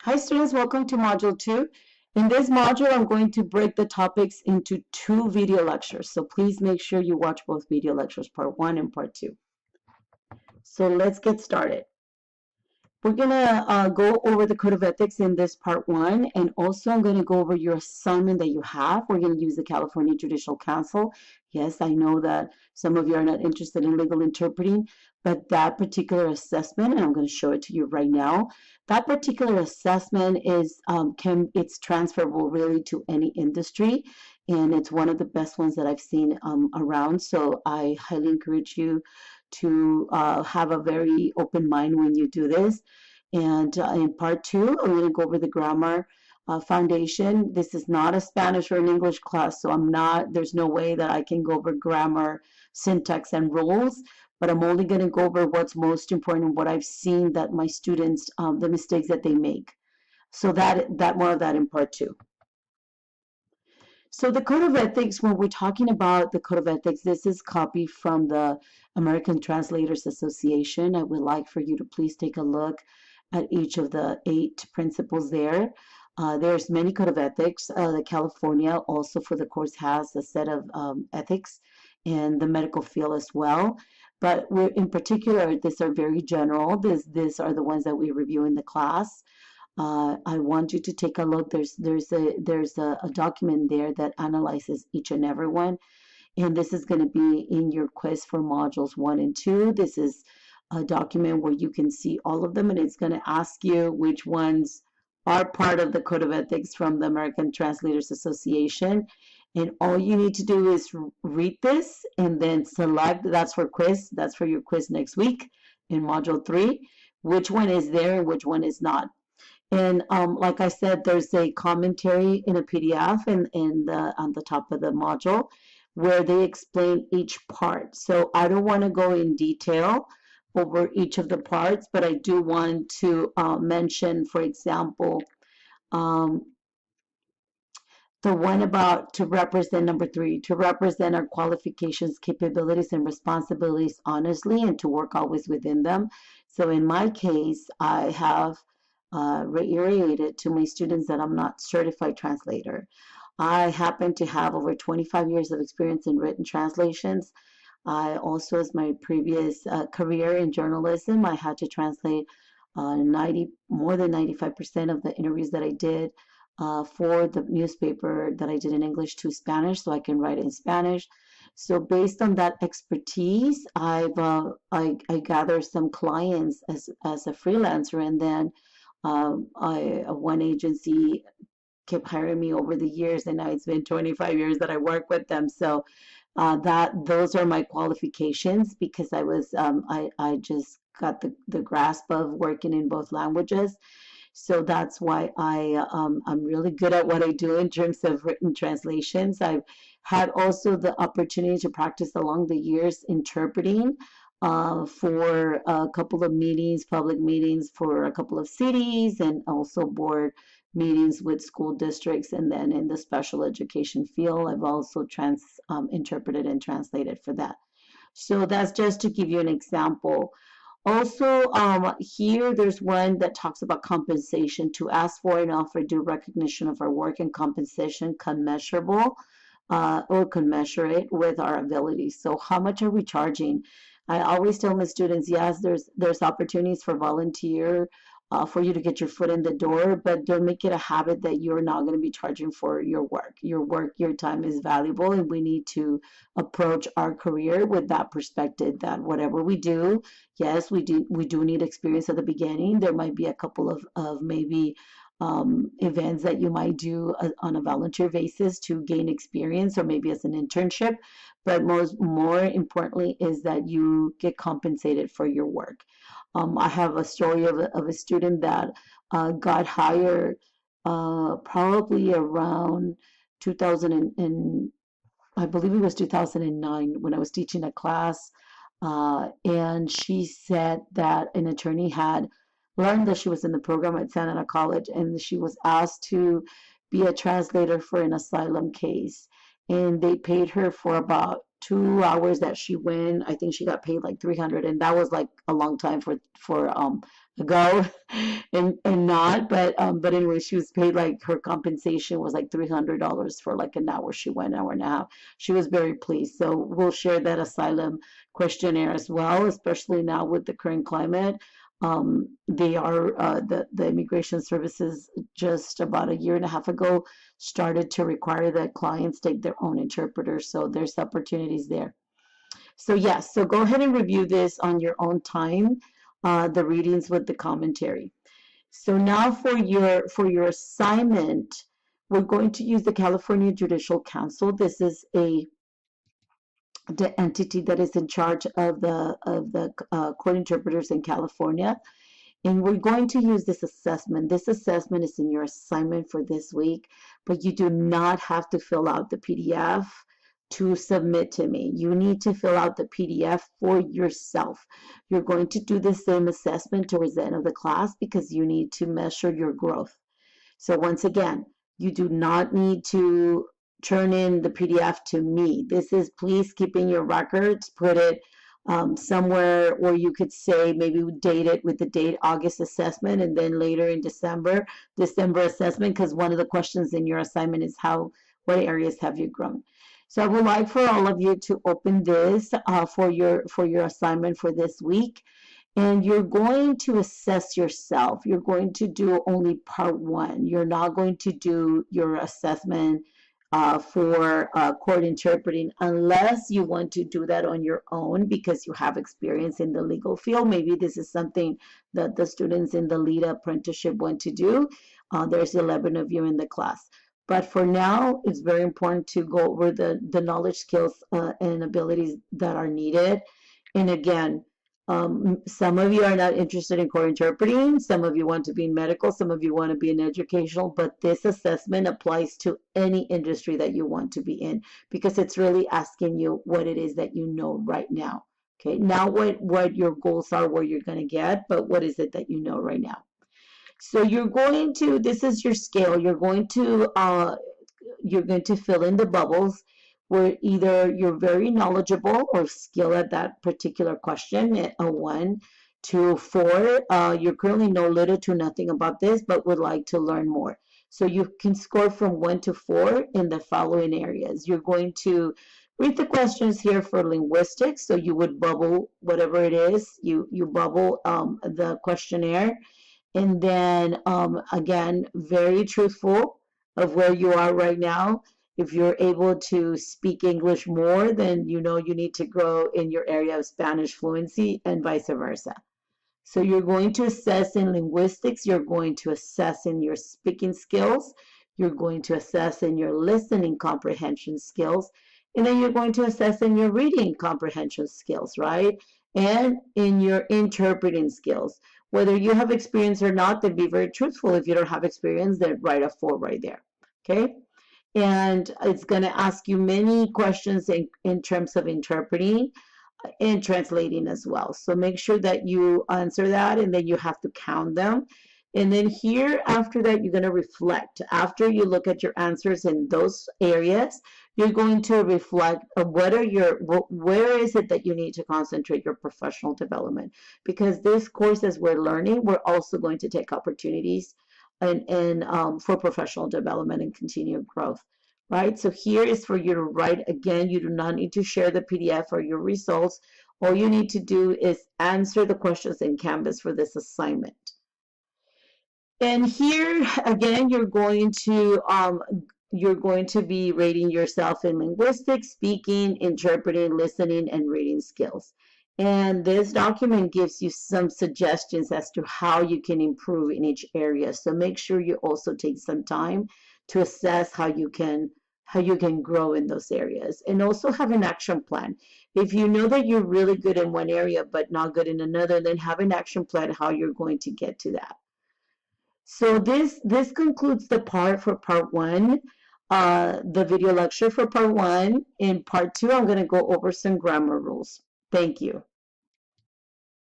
Hi students, welcome to Module 2. In this module, I'm going to break the topics into 2 video lectures. So please make sure you watch both video lectures, part 1 and part 2. So let's get started. We're going to go over the Code of Ethics in this part 1, and also I'm going to go over your assignment that you have. We're going to use the California Judicial Council. Yes, I know that some of you are not interested in legal interpreting, but that particular assessment, and I'm going to show it to you right now, that particular assessment is it's transferable really to any industry, and it's one of the best ones that I've seen around. So I highly encourage you to have a very open mind when you do this. And in part 2, I'm going to go over the grammar foundation. This is not a Spanish or an English class, so there's no way that I can go over grammar, syntax, and rules, but I'm only going to go over what's most important, what I've seen that my students, the mistakes that they make. So that more of that in part 2. So the Code of Ethics, when we're talking about the Code of Ethics, this is copied from the American Translators Association. I would like for you to please take a look at each of the 8 principles there. There's many Code of Ethics. The California also for the course has a set of ethics, and the medical field as well. But in particular, these are very general. These are the ones that we review in the class. I want you to take a look. There's a document there that analyzes each and every one, and this is going to be in your quiz for modules 1 and 2. This is a document where you can see all of them, and it's going to ask you which ones are part of the Code of Ethics from the American Translators Association. And all you need to do is read this and then select. That's for quiz. That's for your quiz next week in module 3. Which one is there and which one is not. And like I said, there's a commentary in a PDF on the top of the module where they explain each part. So I don't want to go in detail over each of the parts, but I do want to mention, for example, the one about to represent, number 3, to represent our qualifications, capabilities, and responsibilities honestly and to work always within them. So in my case, I have reiterated to my students that I'm not certified translator. I happen to have over 25 years of experience in written translations. I also, as my previous career in journalism, I had to translate more than 95% of the interviews that I did for the newspaper that I did in English to Spanish, so I can write in Spanish. So based on that expertise, I gathered some clients as a freelancer, and then one agency kept hiring me over the years, and now it's been 25 years that I work with them. So those are my qualifications, because I just got the grasp of working in both languages. So that's why I'm really good at what I do in terms of written translations. I've had also the opportunity to practice along the years interpreting for a couple of meetings, public meetings for a couple of cities, and also board meetings with school districts. And then in the special education field, I've also interpreted and translated for that. So that's just to give you an example. Also, here there's one that talks about compensation. To ask for and offer due recognition of our work and compensation commensurable or commensurate with our abilities. So how much are we charging? I always tell my students, yes, there's opportunities for volunteer for you to get your foot in the door, but don't make it a habit that you're not going to be charging for your work. Your time is valuable, and we need to approach our career with that perspective that whatever we do, yes, we do need experience at the beginning. There might be a couple of maybe events that you might do on a volunteer basis to gain experience, or maybe as an internship. But more importantly is that you get compensated for your work. I have a story of a student that got hired probably around 2000 and I believe it was 2009 when I was teaching a class. And she said that an attorney had learned that she was in the program at Santa Ana College, and she was asked to be a translator for an asylum case. And they paid her for about 2 hours that she went. I think she got paid like 300, and that was like a long time for ago and not, but anyway, she was paid, like, her compensation was like $300 for like an hour. She went, hour and a half. She was very pleased. So we'll share that asylum questionnaire as well, especially now with the current climate. They are the immigration services just about a year and a half ago started to require that clients take their own interpreters. So there's opportunities there. So yes, so go ahead and review this on your own time, the readings with the commentary. So now for your assignment, we're going to use the California Judicial Council. This is the entity that is in charge of the court interpreters in California. And we're going to use this assessment. This assessment is in your assignment for this week, but you do not have to fill out the PDF to submit to me. You need to fill out the PDF for yourself. You're going to do the same assessment towards the end of the class because you need to measure your growth. So once again, you do not need to turn in the PDF to me. This is, please keep in your records, put it somewhere, or you could say maybe date it with the date August assessment, and then later in December assessment, because one of the questions in your assignment is what areas have you grown. So I would like for all of you to open this for your assignment for this week. And you're going to assess yourself. You're going to do only part one. You're not going to do your assessment for court interpreting unless you want to do that on your own because you have experience in the legal field. Maybe this is something that the students in the LEAD apprenticeship want to do. There's 11 of you in the class. But for now, it's very important to go over the knowledge, skills, and abilities that are needed. And again, some of you are not interested in court interpreting, some of you want to be in medical, some of you want to be in educational, but this assessment applies to any industry that you want to be in because it's really asking you what it is that you know right now. Okay, not what your goals are, where you're going to get, but what is it that you know right now. So you're going to, this is your scale, you're going to fill in the bubbles where either you're very knowledgeable or skilled at that particular question, a 1 to 4. You currently know little to nothing about this, but would like to learn more. So you can score from 1 to 4 in the following areas. You're going to read the questions here for linguistics. So you would bubble whatever it is, you bubble the questionnaire. And then again, very truthful of where you are right now. If you're able to speak English more, then you know you need to grow in your area of Spanish fluency and vice versa. So you're going to assess in linguistics, you're going to assess in your speaking skills, you're going to assess in your listening comprehension skills, and then you're going to assess in your reading comprehension skills, right? And in your interpreting skills. Whether you have experience or not, then be very truthful. If you don't have experience, then write a 4 right there, okay? And it's going to ask you many questions in terms of interpreting and translating as well. So make sure that you answer that, and then you have to count them. And then here, after that, you're going to reflect. After you look at your answers in those areas, you're going to reflect where is it that you need to concentrate your professional development. Because this course, as we're learning, we're also going to take opportunities for professional development and continued growth. Right? So here is for you to write. Again, you do not need to share the PDF or your results. All you need to do is answer the questions in Canvas for this assignment. And here, again, you're going to be rating yourself in linguistics, speaking, interpreting, listening, and reading skills. And this document gives you some suggestions as to how you can improve in each area. So make sure you also take some time to assess how you can grow in those areas, and also have an action plan. If you know that you're really good in one area but not good in another, then have an action plan how you're going to get to that. So this concludes the part for part 1, the video lecture for part 1. In part 2, I'm going to go over some grammar rules. Thank you.